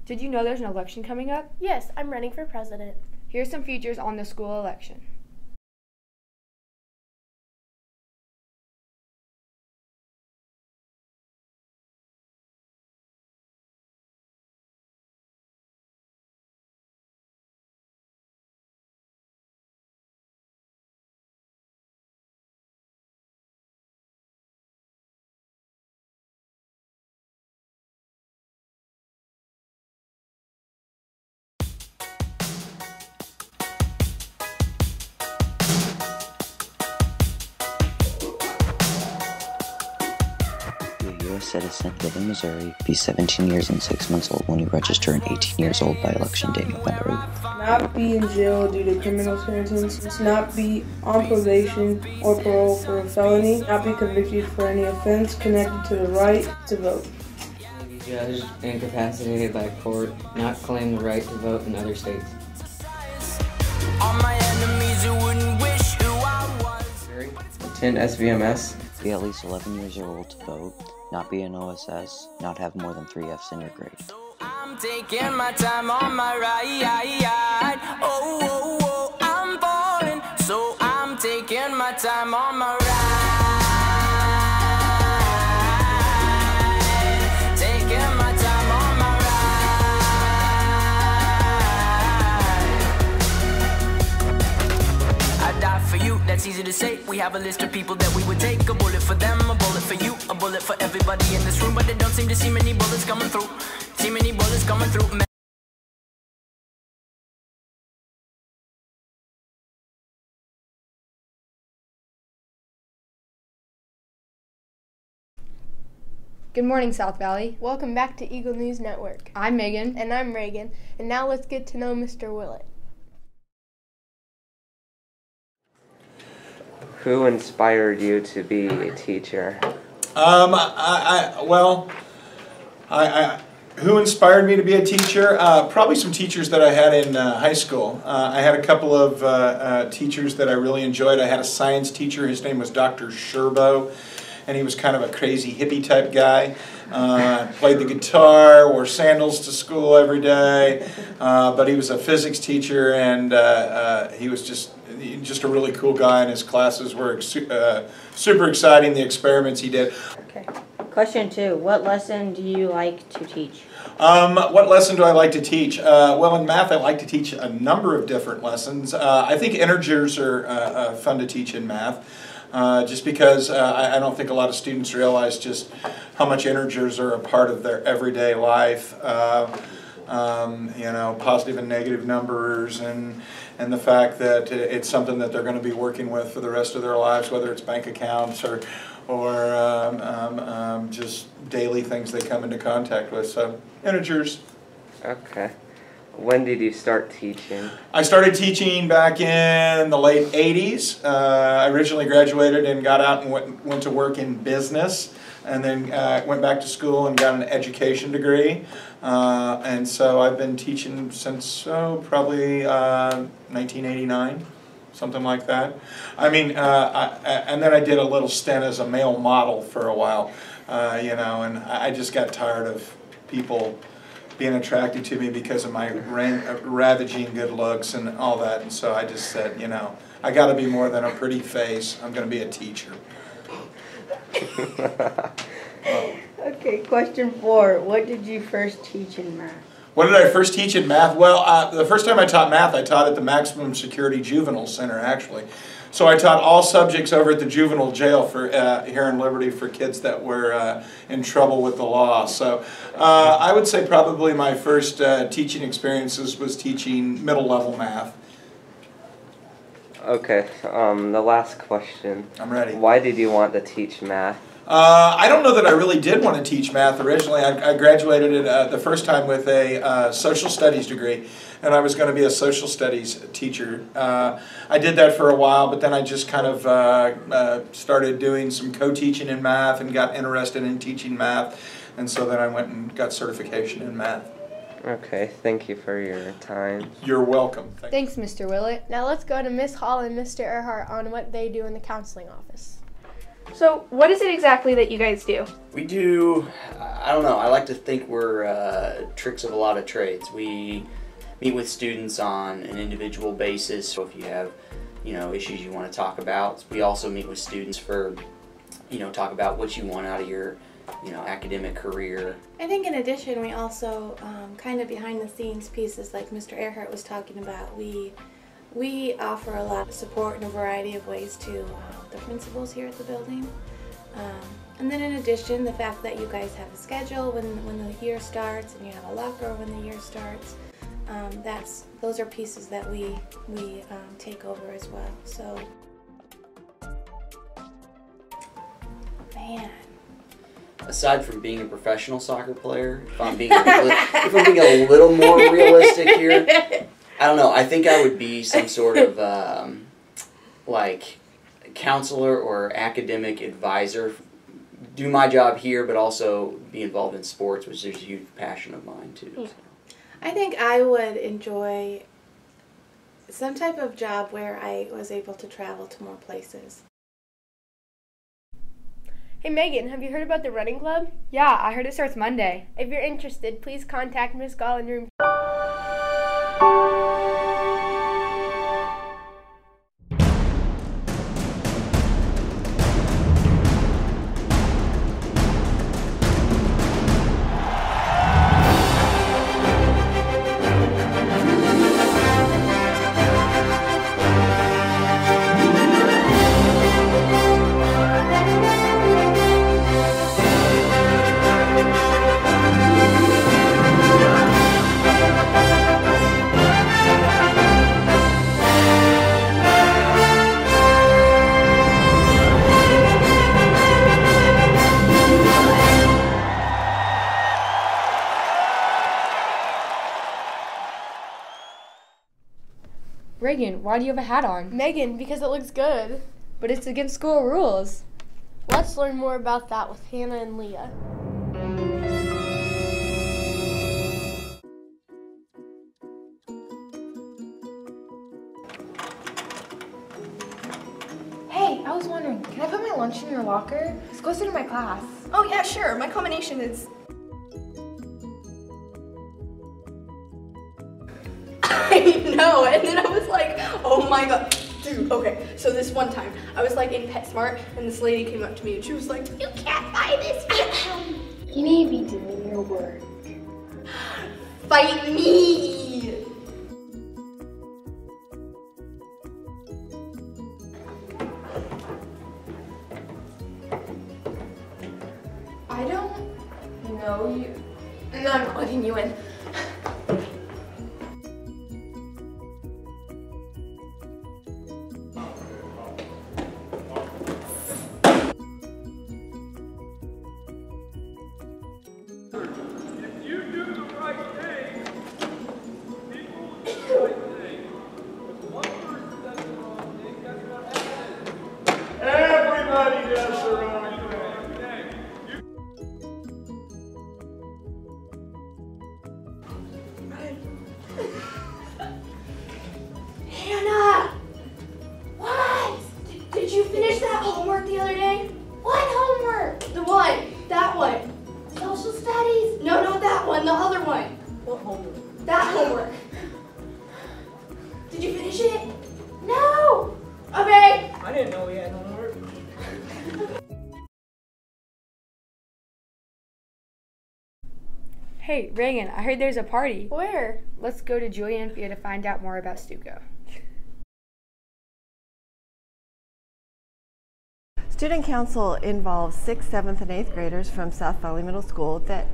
Did you know there's an election coming up? Yes, I'm running for president. Here's some features on the school election. U.S. citizen, live in Missouri, be 17 years and 6 months old when you register and 18 years old by election day, November 8th. Not be in jail due to criminal sentence, not be on probation or parole for a felony, not be convicted for any offense connected to the right to vote. Be judged incapacitated by court, not claim the right to vote in other states. All my enemies who wouldn't wish who I was. Attend SVMS. Be at least 11 years old to vote, not be an OSS, not have more than 3 Fs in your grade. I'm taking my time on my ride. Oh, oh, oh, I'm falling, so I'm taking my time on my ride. Taking my time on my ride. I die for you, that's easy to say. We have a list of people that we would take. A bullet for them, a bullet for you, a bullet for everybody in this room. But they don't seem to see many bullets coming through. See many bullets coming through. Good morning, South Valley. Welcome back to Eagle News Network. I'm Megan. And I'm Reagan. And now let's get to know Mr. Willett. Who inspired you to be a teacher? Who inspired me to be a teacher? Probably some teachers that I had in high school. I had a couple of teachers that I really enjoyed. I had a science teacher. His name was Dr. Sherbo, and he was kind of a crazy hippie type guy. Played the guitar, wore sandals to school every day, but he was a physics teacher, and he was just a really cool guy, and his classes were super exciting, the experiments he did. Okay. Question 2. What lesson do you like to teach? What lesson do I like to teach? Well, in math I like to teach a number of different lessons. I think integers are fun to teach in math. Just because I don't think a lot of students realize just how much integers are a part of their everyday life. You know, positive and negative numbers, and the fact that it's something that they're going to be working with for the rest of their lives, whether it's bank accounts or just daily things they come into contact with. So integers. Okay. When did you start teaching? I started teaching back in the late 80s. I originally graduated and got out and went to work in business, and then went back to school and got an education degree. And so I've been teaching since probably 1989, something like that. I mean, and then I did a little stint as a male model for a while, you know, and I just got tired of people being attracted to me because of my ravaging good looks and all that, and so I just said, you know, I got to be more than a pretty face. I'm going to be a teacher. Okay, question 4. What did you first teach in math? What did I first teach in math? Well, the first time I taught math, I taught at the Maximum Security Juvenile Center, actually. So I taught all subjects over at the juvenile jail for here in Liberty for kids that were in trouble with the law. So I would say probably my first teaching experiences was teaching middle level math. Okay, the last question. I'm ready. Why did you want to teach math? I don't know that I really did want to teach math originally. I graduated the first time with a social studies degree, and I was going to be a social studies teacher. I did that for a while, but then I just kind of started doing some co-teaching in math and got interested in teaching math, and so then I went and got certification in math. Okay, thank you for your time. You're welcome. Thanks, Mr. Willett. Now let's go to Miss Hall and Mr. Earhart on what they do in the counseling office. So, what is it exactly that you guys do? We do, I don't know, I like to think we're tricks of a lot of trades. We meet with students on an individual basis, so if you have, issues you want to talk about. We also meet with students for, talk about what you want out of your, academic career. I think in addition, we also, kind of behind the scenes pieces like Mr. Earhart was talking about, we offer a lot of support in a variety of ways to the principals here at the building. And then in addition, the fact that you guys have a schedule when the year starts and you have a locker when the year starts, those are pieces that we take over as well. So, man. Aside from being a professional soccer player, if I'm being a little more realistic here, I don't know. I think I would be some sort of like counselor or academic advisor. Do my job here, but also be involved in sports, which is a huge passion of mine too. So. I think I would enjoy some type of job where I was able to travel to more places. Hey Megan, have you heard about the running club? Yeah, I heard it starts Monday. If you're interested, please contact Ms. Gall in room. Reagan, why do you have a hat on? Megan, because it looks good. But it's against school rules. Let's learn more about that with Hannah and Leah. Hey, I was wondering, can I put my lunch in your locker? It's closer to my class. Oh yeah, sure. My combination is... I know, and then I was like, oh my god. Dude, okay, so this one time, I was like in PetSmart, and this lady came up to me and she was like, you can't buy this. You need to be doing your work. Fight me! I don't know you. No, I'm not letting you in. Everybody does their own thing. Hannah! What? Did you finish that homework the other day? What homework? The one. That one. Social studies? No, not that one. The other one. What homework? That homework. Did you finish it? No! Okay. I didn't know we had homework. Hey, Reagan, I heard there's a party. Where? Let's go to Julia Anthea to find out more about Stuco. Student Council involves 6th, 7th, and 8th graders from South Valley Middle School that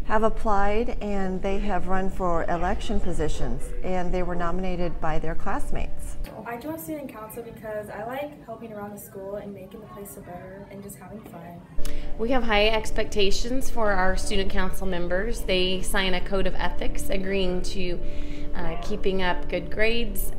have applied, and they have run for election positions, and they were nominated by their classmates. I joined Student Council because I like helping around the school and making the place better and just having fun. We have high expectations for our Student Council members. They sign a code of ethics agreeing to keeping up good grades,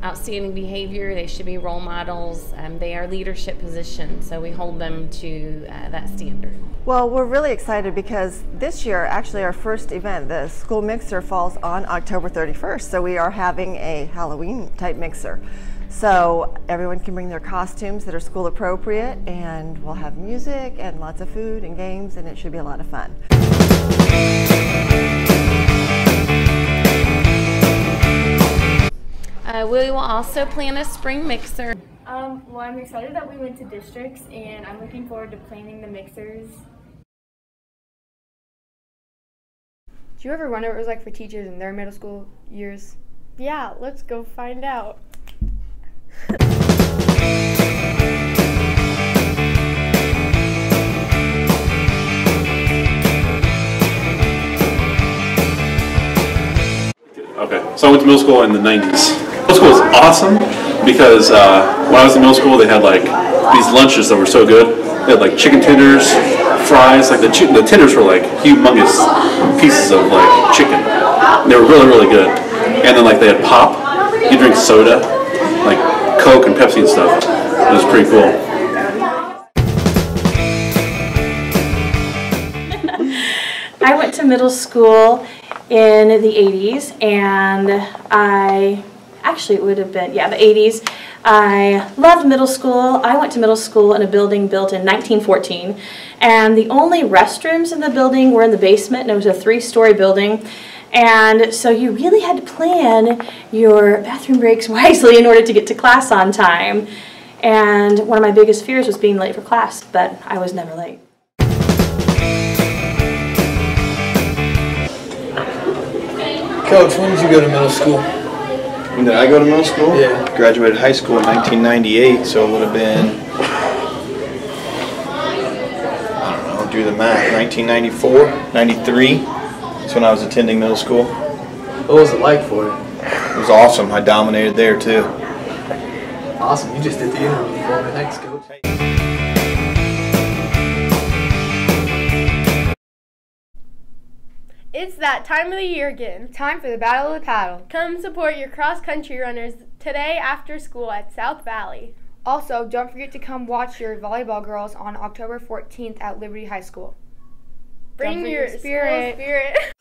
outstanding behavior. They should be role models. They are leadership positions, so we hold them to that standard. Well, we're really excited because this year, actually our first event, the school mixer, falls on October 31st, so we are having a Halloween type mixer. So everyone can bring their costumes that are school appropriate, and we'll have music and lots of food and games, and it should be a lot of fun. We will also plan a spring mixer. Well, I'm excited that we went to districts, and I'm looking forward to planning the mixers. Did you ever wonder what it was like for teachers in their middle school years? Yeah, let's go find out. Okay, so I went to middle school in the 90s. Middle school was awesome because when I was in middle school they had like these lunches that were so good. They had like chicken tenders, fries, like the tenders were like humongous pieces of like chicken. And they were really, really good. And then like they had pop, you drink soda, like Coke and Pepsi and stuff. It was pretty cool. I went to middle school in the 80s, and it would have been, the 80s. I loved middle school. I went to middle school in a building built in 1914, and the only restrooms in the building were in the basement, and it was a 3-story building. And so you really had to plan your bathroom breaks wisely in order to get to class on time. And one of my biggest fears was being late for class, but I was never late. Coach, when did you go to middle school? When did I go to middle school? Yeah. Graduated high school in 1998, so it would have been, I don't know, do the math, 1994, 93. That's when I was attending middle school. What was it like for you? It was awesome. I dominated there too. Awesome. You just did the interview for me. Thanks, Coach. It's that time of the year again. Time for the Battle of the Paddle. Come support your cross-country runners today after school at South Valley. Also, don't forget to come watch your volleyball girls on October 14th at Liberty High School. Bring your school spirit.